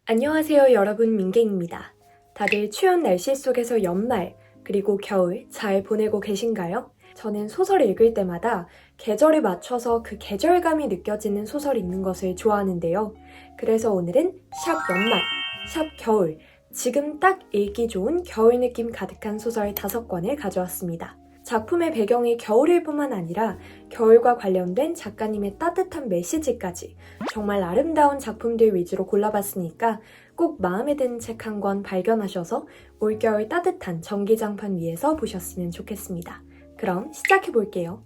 안녕하세요 여러분, 민갱입니다. 다들 추운 날씨 속에서 연말 그리고 겨울 잘 보내고 계신가요? 저는 소설 읽을 때마다 계절에 맞춰서 그 계절감이 느껴지는 소설 읽는 것을 좋아하는데요. 그래서 오늘은 샵 연말, 샵 겨울, 지금 딱 읽기 좋은 겨울 느낌 가득한 소설 5권을 가져왔습니다. 작품의 배경이 겨울일 뿐만 아니라 겨울과 관련된 작가님의 따뜻한 메시지까지 정말 아름다운 작품들 위주로 골라봤으니까 꼭 마음에 드는 책 한 권 발견하셔서 올겨울 따뜻한 전기장판 위에서 보셨으면 좋겠습니다. 그럼 시작해볼게요.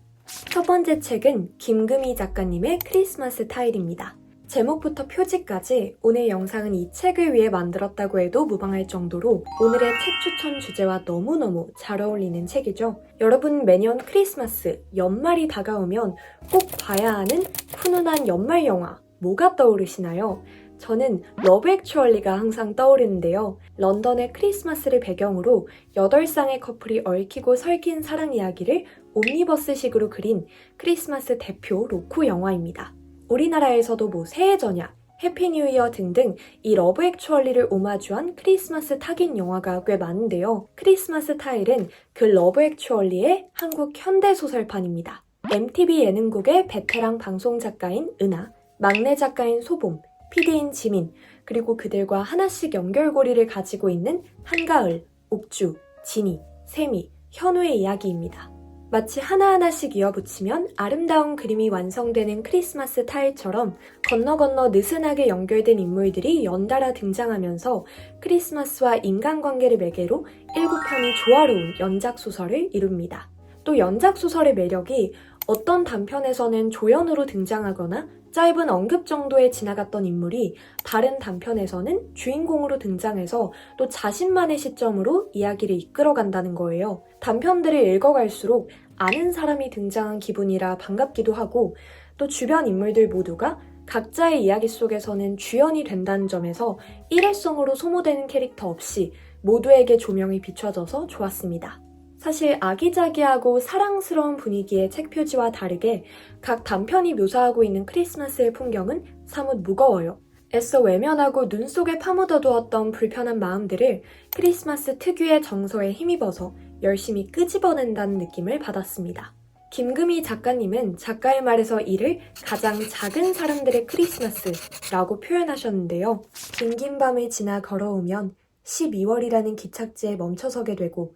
첫 번째 책은 김금희 작가님의 크리스마스 타일입니다. 제목부터 표지까지 오늘 영상은 이 책을 위해 만들었다고 해도 무방할 정도로 오늘의 책 추천 주제와 너무너무 잘 어울리는 책이죠. 여러분, 매년 크리스마스, 연말이 다가오면 꼭 봐야 하는 훈훈한 연말 영화 뭐가 떠오르시나요? 저는 러브 액츄얼리가 항상 떠오르는데요. 런던의 크리스마스를 배경으로 8쌍의 커플이 얽히고 설킨 사랑 이야기를 옴니버스식으로 그린 크리스마스 대표 로코 영화입니다. 우리나라에서도 새해 전야, 해피 뉴 이어 등등 이 러브 액츄얼리를 오마주한 크리스마스 타긴 영화가 꽤 많은데요. 크리스마스 타일은 그 러브 액츄얼리의 한국 현대소설판입니다. MTV 예능국의 베테랑 방송 작가인 은하, 막내 작가인 소봄, PD인 지민, 그리고 그들과 하나씩 연결고리를 가지고 있는 한가을, 옥주, 진이, 세미, 현우의 이야기입니다. 마치 하나하나씩 이어붙이면 아름다운 그림이 완성되는 크리스마스 타일처럼 건너 느슨하게 연결된 인물들이 연달아 등장하면서 크리스마스와 인간관계를 매개로 7편이 조화로운 연작소설을 이룹니다. 또 연작소설의 매력이 어떤 단편에서는 조연으로 등장하거나 짧은 언급 정도에 지나갔던 인물이 다른 단편에서는 주인공으로 등장해서 또 자신만의 시점으로 이야기를 이끌어간다는 거예요. 단편들을 읽어갈수록 아는 사람이 등장한 기분이라 반갑기도 하고 또 주변 인물들 모두가 각자의 이야기 속에서는 주연이 된다는 점에서 일회성으로 소모되는 캐릭터 없이 모두에게 조명이 비춰져서 좋았습니다. 사실 아기자기하고 사랑스러운 분위기의 책 표지와 다르게 각 단편이 묘사하고 있는 크리스마스의 풍경은 사뭇 무거워요. 애써 외면하고 눈 속에 파묻어두었던 불편한 마음들을 크리스마스 특유의 정서에 힘입어서 열심히 끄집어낸다는 느낌을 받았습니다. 김금희 작가님은 작가의 말에서 이를 가장 작은 사람들의 크리스마스라고 표현하셨는데요. 긴긴 밤을 지나 걸어오면 12월이라는 기착지에 멈춰서게 되고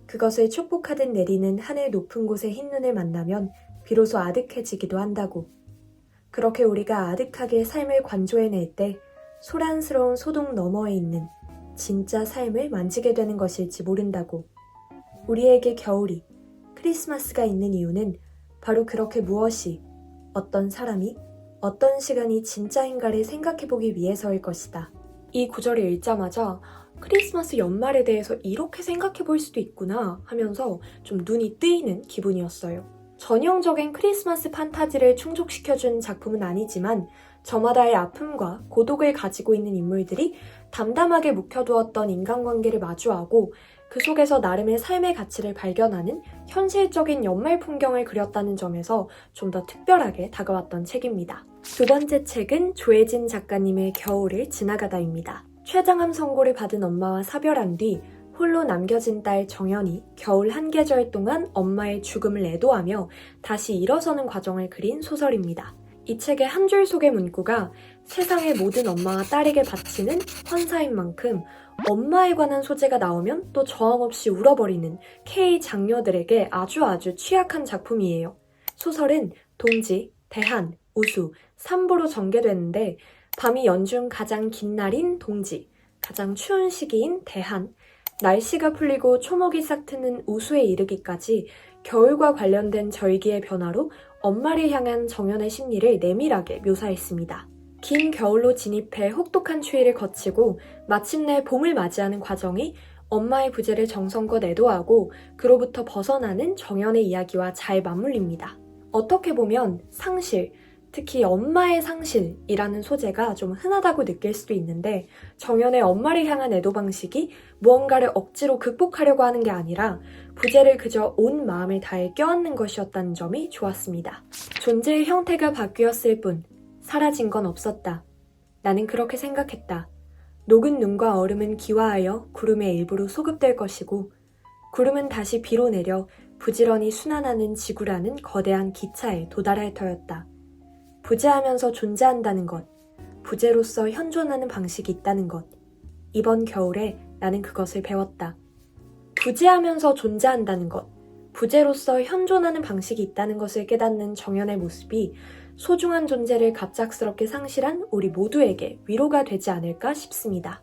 그것을 축복하듯 내리는 하늘 높은 곳의 흰눈을 만나면 비로소 아득해지기도 한다고. 그렇게 우리가 아득하게 삶을 관조해낼 때 소란스러운 소동 너머에 있는 진짜 삶을 만지게 되는 것일지 모른다고. 우리에게 겨울이, 크리스마스가 있는 이유는 바로 그렇게 무엇이, 어떤 사람이, 어떤 시간이 진짜인가를 생각해보기 위해서일 것이다. 이 구절을 읽자마자 크리스마스 연말에 대해서 이렇게 생각해 볼 수도 있구나 하면서 좀 눈이 뜨이는 기분이었어요. 전형적인 크리스마스 판타지를 충족시켜준 작품은 아니지만 저마다의 아픔과 고독을 가지고 있는 인물들이 담담하게 묵혀두었던 인간관계를 마주하고 그 속에서 나름의 삶의 가치를 발견하는 현실적인 연말 풍경을 그렸다는 점에서 좀 더 특별하게 다가왔던 책입니다. 두 번째 책은 조혜진 작가님의 겨울을 지나가다입니다. 췌장암 선고를 받은 엄마와 사별한 뒤 홀로 남겨진 딸 정연이 겨울 한 계절 동안 엄마의 죽음을 애도하며 다시 일어서는 과정을 그린 소설입니다. 이 책의 한 줄 속의 문구가 세상의 모든 엄마와 딸에게 바치는 환사인 만큼 엄마에 관한 소재가 나오면 또 저항없이 울어버리는 K 장녀들에게 아주 취약한 작품이에요. 소설은 동지, 대한, 우수, 3부로 전개되는데 밤이 연중 가장 긴 날인 동지, 가장 추운 시기인 대한, 날씨가 풀리고 초목이 싹 트는 우수에 이르기까지 겨울과 관련된 절기의 변화로 엄마를 향한 정연의 심리를 내밀하게 묘사했습니다. 긴 겨울로 진입해 혹독한 추위를 거치고 마침내 봄을 맞이하는 과정이 엄마의 부재를 정성껏 애도하고 그로부터 벗어나는 정연의 이야기와 잘 맞물립니다. 어떻게 보면 상실, 특히 엄마의 상실이라는 소재가 좀 흔하다고 느낄 수도 있는데 정연의 엄마를 향한 애도 방식이 무언가를 억지로 극복하려고 하는 게 아니라 부재를 그저 온 마음을 다해 껴안는 것이었다는 점이 좋았습니다. 존재의 형태가 바뀌었을 뿐 사라진 건 없었다. 나는 그렇게 생각했다. 녹은 눈과 얼음은 기화하여 구름의 일부로 소급될 것이고 구름은 다시 비로 내려 부지런히 순환하는 지구라는 거대한 기차에 도달할 터였다. 부재하면서 존재한다는 것, 부재로서 현존하는 방식이 있다는 것. 이번 겨울에 나는 그것을 배웠다. 부재하면서 존재한다는 것, 부재로서 현존하는 방식이 있다는 것을 깨닫는 정연의 모습이 소중한 존재를 갑작스럽게 상실한 우리 모두에게 위로가 되지 않을까 싶습니다.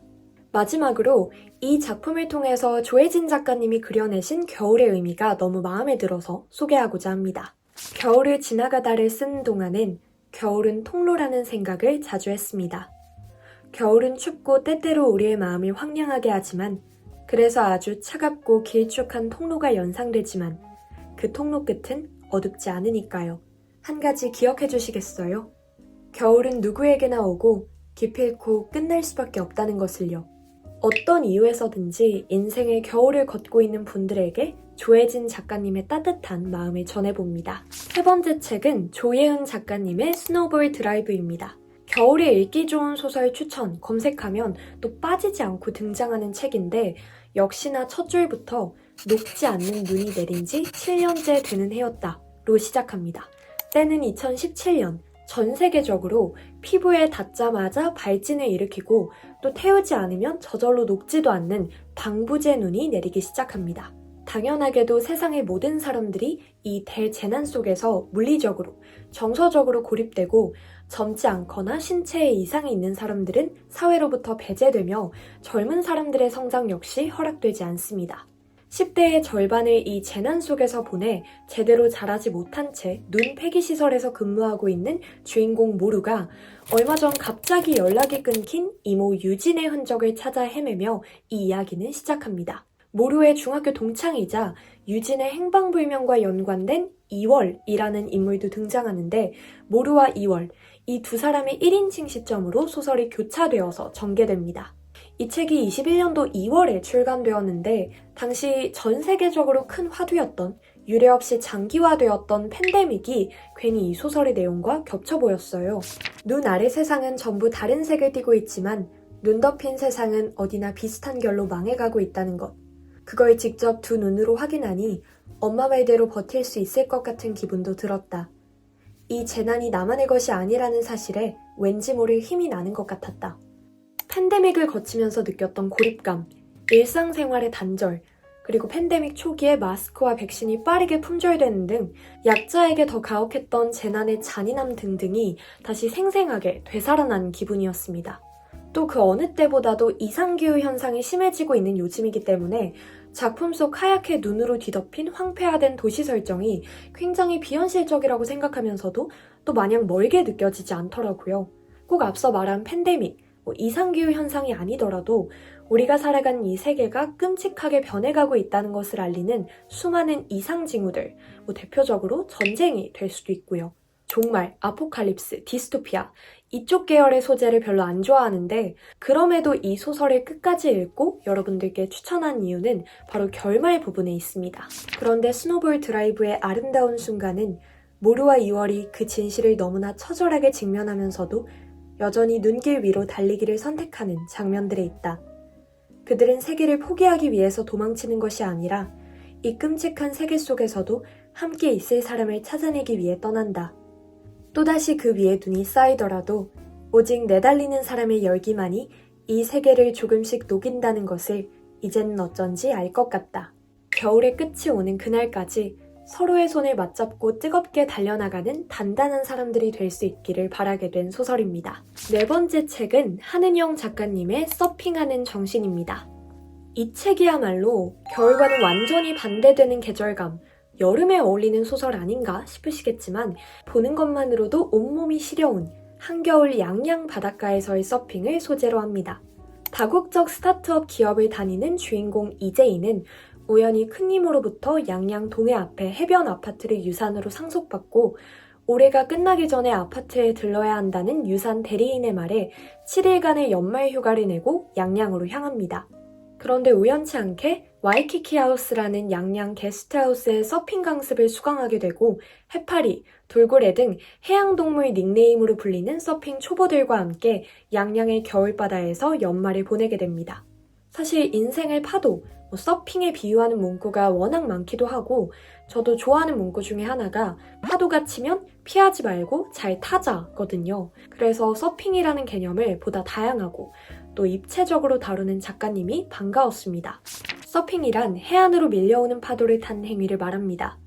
마지막으로 이 작품을 통해서 조혜진 작가님이 그려내신 겨울의 의미가 너무 마음에 들어서 소개하고자 합니다. 겨울을 지나가다를 쓰는 동안은 겨울은 통로라는 생각을 자주 했습니다. 겨울은 춥고 때때로 우리의 마음을 황량하게 하지만 그래서 아주 차갑고 길쭉한 통로가 연상되지만 그 통로 끝은 어둡지 않으니까요. 한 가지 기억해 주시겠어요? 겨울은 누구에게나 오고 기필코 끝날 수밖에 없다는 것을요. 어떤 이유에서든지 인생의 겨울을 걷고 있는 분들에게 조혜진 작가님의 따뜻한 마음을 전해봅니다. 세 번째 책은 조예은 작가님의 스노우볼 드라이브입니다. 겨울에 읽기 좋은 소설 추천 검색하면 또 빠지지 않고 등장하는 책인데 역시나 첫 줄부터 녹지 않는 눈이 내린 지 7년째 되는 해였다로 시작합니다. 때는 2017년 전 세계적으로 피부에 닿자마자 발진을 일으키고 또 태우지 않으면 저절로 녹지도 않는 방부제 눈이 내리기 시작합니다. 당연하게도 세상의 모든 사람들이 이 대재난 속에서 물리적으로, 정서적으로 고립되고 젊지 않거나 신체에 이상이 있는 사람들은 사회로부터 배제되며 젊은 사람들의 성장 역시 허락되지 않습니다. 10대의 절반을 이 재난 속에서 보내 제대로 자라지 못한 채 눈 폐기시설에서 근무하고 있는 주인공 모루가 얼마 전 갑자기 연락이 끊긴 이모 유진의 흔적을 찾아 헤매며 이 이야기는 시작합니다. 모루의 중학교 동창이자 유진의 행방불명과 연관된 이월이라는 인물도 등장하는데 모루와 이월, 이 두 사람의 1인칭 시점으로 소설이 교차되어서 전개됩니다. 이 책이 21년도 2월에 출간되었는데 당시 전 세계적으로 큰 화두였던 유례없이 장기화되었던 팬데믹이 괜히 이 소설의 내용과 겹쳐 보였어요. 눈 아래 세상은 전부 다른 색을 띠고 있지만 눈 덮인 세상은 어디나 비슷한 결로 망해가고 있다는 것. 그걸 직접 두 눈으로 확인하니 엄마 말대로 버틸 수 있을 것 같은 기분도 들었다. 이 재난이 나만의 것이 아니라는 사실에 왠지 모를 힘이 나는 것 같았다. 팬데믹을 거치면서 느꼈던 고립감, 일상생활의 단절, 그리고 팬데믹 초기에 마스크와 백신이 빠르게 품절되는 등 약자에게 더 가혹했던 재난의 잔인함 등등이 다시 생생하게 되살아난 기분이었습니다. 또 그 어느 때보다도 이상기후 현상이 심해지고 있는 요즘이기 때문에 작품 속 하얗게 눈으로 뒤덮인 황폐화된 도시 설정이 굉장히 비현실적이라고 생각하면서도 또 마냥 멀게 느껴지지 않더라고요. 꼭 앞서 말한 팬데믹, 이상기후 현상이 아니더라도 우리가 살아간 이 세계가 끔찍하게 변해가고 있다는 것을 알리는 수많은 이상징후들, 대표적으로 전쟁이 될 수도 있고요. 종말, 아포칼립스, 디스토피아, 이쪽 계열의 소재를 별로 안 좋아하는데 그럼에도 이 소설을 끝까지 읽고 여러분들께 추천한 이유는 바로 결말 부분에 있습니다. 그런데 스노볼 드라이브의 아름다운 순간은 모루와 이월이 그 진실을 너무나 처절하게 직면하면서도 여전히 눈길 위로 달리기를 선택하는 장면들에 있다. 그들은 세계를 포기하기 위해서 도망치는 것이 아니라 이 끔찍한 세계 속에서도 함께 있을 사람을 찾아내기 위해 떠난다. 또다시 그 위에 눈이 쌓이더라도 오직 내달리는 사람의 열기만이 이 세계를 조금씩 녹인다는 것을 이제는 어쩐지 알 것 같다. 겨울의 끝이 오는 그날까지 서로의 손을 맞잡고 뜨겁게 달려나가는 단단한 사람들이 될 수 있기를 바라게 된 소설입니다. 네 번째 책은 한은영 작가님의 서핑하는 정신입니다. 이 책이야말로 겨울과는 완전히 반대되는 계절감, 여름에 어울리는 소설 아닌가 싶으시겠지만 보는 것만으로도 온몸이 시려운 한겨울 양양 바닷가에서의 서핑을 소재로 합니다. 다국적 스타트업 기업을 다니는 주인공 이재희는 우연히 큰 힘으로부터 양양 동해 앞에 해변 아파트를 유산으로 상속받고 올해가 끝나기 전에 아파트에 들러야 한다는 유산 대리인의 말에 7일간의 연말 휴가를 내고 양양으로 향합니다. 그런데 우연치 않게 와이키키 하우스라는 양양 게스트하우스의 서핑 강습을 수강하게 되고 해파리, 돌고래 등 해양동물 닉네임으로 불리는 서핑 초보들과 함께 양양의 겨울바다에서 연말을 보내게 됩니다. 사실 인생을 파도, 서핑에 비유하는 문구가 워낙 많기도 하고 저도 좋아하는 문구 중에 하나가 파도가 치면 피하지 말고 잘 타자거든요. 그래서 서핑이라는 개념을 보다 다양하고 또 입체적으로 다루는 작가님이 반가웠습니다. 서핑이란 해안으로 밀려오는 파도를 타는 행위를 말합니다.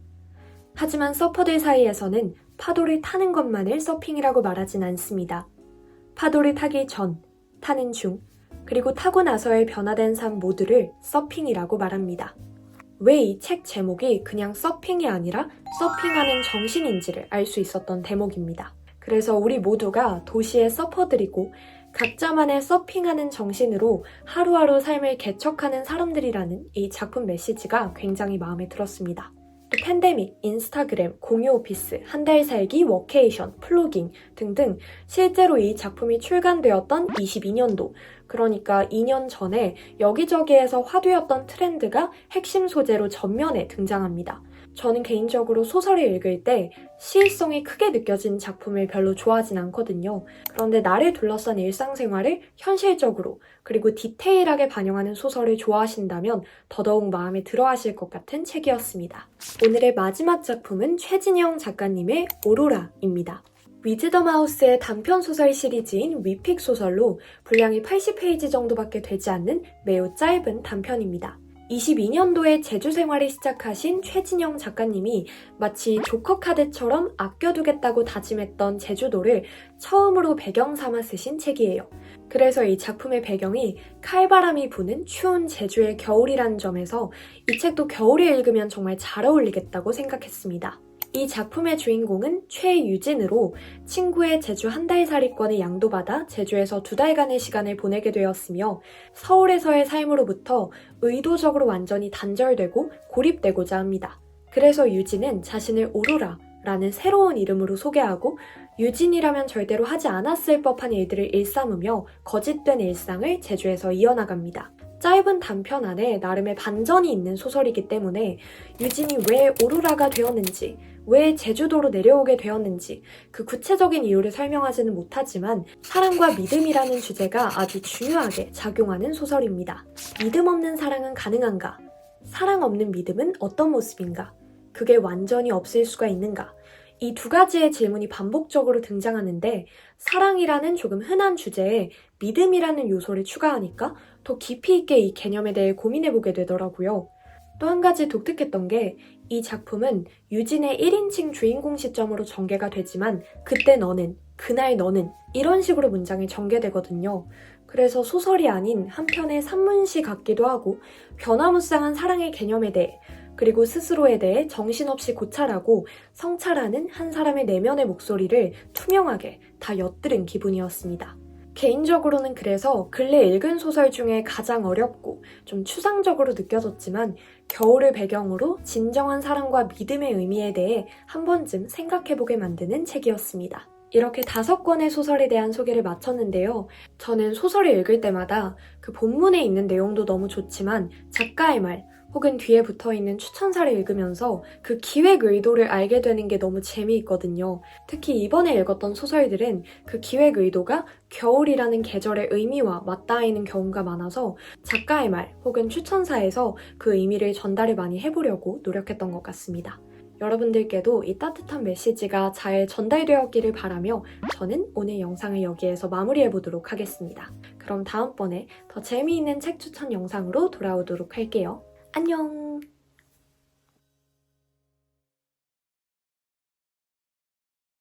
하지만 서퍼들 사이에서는 파도를 타는 것만을 서핑이라고 말하진 않습니다. 파도를 타기 전, 타는 중, 그리고 타고 나서의 변화된 삶 모두를 서핑이라고 말합니다. 왜 이 책 제목이 그냥 서핑이 아니라 서핑하는 정신인지를 알 수 있었던 대목입니다. 그래서 우리 모두가 도시의 서퍼들이고 각자만의 서핑하는 정신으로 하루하루 삶을 개척하는 사람들이라는 이 작품 메시지가 굉장히 마음에 들었습니다. 또 팬데믹, 인스타그램, 공유 오피스, 한 달 살기, 워케이션, 플로깅 등등 실제로 이 작품이 출간되었던 22년도, 그러니까 2년 전에 여기저기에서 화두였던 트렌드가 핵심 소재로 전면에 등장합니다. 저는 개인적으로 소설을 읽을 때 시의성이 크게 느껴지는 작품을 별로 좋아하진 않거든요. 그런데 나를 둘러싼 일상생활을 현실적으로 그리고 디테일하게 반영하는 소설을 좋아하신다면 더더욱 마음에 들어 하실 것 같은 책이었습니다. 오늘의 마지막 작품은 최진영 작가님의 오로라입니다. 위즈덤하우스의 단편소설 시리즈인 위픽 소설로 분량이 80페이지 정도밖에 되지 않는 매우 짧은 단편입니다. 22년도에 제주 생활을 시작하신 최진영 작가님이 마치 조커 카드처럼 아껴두겠다고 다짐했던 제주도를 처음으로 배경 삼아 쓰신 책이에요. 그래서 이 작품의 배경이 칼바람이 부는 추운 제주의 겨울이라는 점에서 이 책도 겨울에 읽으면 정말 잘 어울리겠다고 생각했습니다. 이 작품의 주인공은 최유진으로 친구의 제주 한 달 살이권을 양도받아 제주에서 2달간의 시간을 보내게 되었으며 서울에서의 삶으로부터 의도적으로 완전히 단절되고 고립되고자 합니다. 그래서 유진은 자신을 오로라라는 새로운 이름으로 소개하고 유진이라면 절대로 하지 않았을 법한 일들을 일삼으며 거짓된 일상을 제주에서 이어나갑니다. 짧은 단편 안에 나름의 반전이 있는 소설이기 때문에 유진이 왜 오로라가 되었는지, 왜 제주도로 내려오게 되었는지 그 구체적인 이유를 설명하지는 못하지만 사랑과 믿음이라는 주제가 아주 중요하게 작용하는 소설입니다. 믿음 없는 사랑은 가능한가? 사랑 없는 믿음은 어떤 모습인가? 그게 완전히 없을 수가 있는가? 이 두 가지의 질문이 반복적으로 등장하는데 사랑이라는 조금 흔한 주제에 믿음이라는 요소를 추가하니까 더 깊이 있게 이 개념에 대해 고민해보게 되더라고요. 또 한 가지 독특했던 게 이 작품은 유진의 1인칭 주인공 시점으로 전개가 되지만 그때 너는, 그날 너는 이런 식으로 문장이 전개되거든요. 그래서 소설이 아닌 한편의 산문시 같기도 하고 변화무쌍한 사랑의 개념에 대해 그리고 스스로에 대해 정신없이 고찰하고 성찰하는 한 사람의 내면의 목소리를 투명하게 다 엿들은 기분이었습니다. 개인적으로는 그래서 근래 읽은 소설 중에 가장 어렵고 좀 추상적으로 느껴졌지만 겨울을 배경으로 진정한 사랑과 믿음의 의미에 대해 한 번쯤 생각해보게 만드는 책이었습니다. 이렇게 5권의 소설에 대한 소개를 마쳤는데요. 저는 소설을 읽을 때마다 그 본문에 있는 내용도 너무 좋지만 작가의 말 혹은 뒤에 붙어있는 추천사를 읽으면서 그 기획 의도를 알게 되는 게 너무 재미있거든요. 특히 이번에 읽었던 소설들은 그 기획 의도가 겨울이라는 계절의 의미와 맞닿아있는 경우가 많아서 작가의 말 혹은 추천사에서 그 의미를 전달을 많이 해보려고 노력했던 것 같습니다. 여러분들께도 이 따뜻한 메시지가 잘 전달되었기를 바라며 저는 오늘 영상을 여기에서 마무리해보도록 하겠습니다. 그럼 다음번에 더 재미있는 책 추천 영상으로 돌아오도록 할게요. 안녕!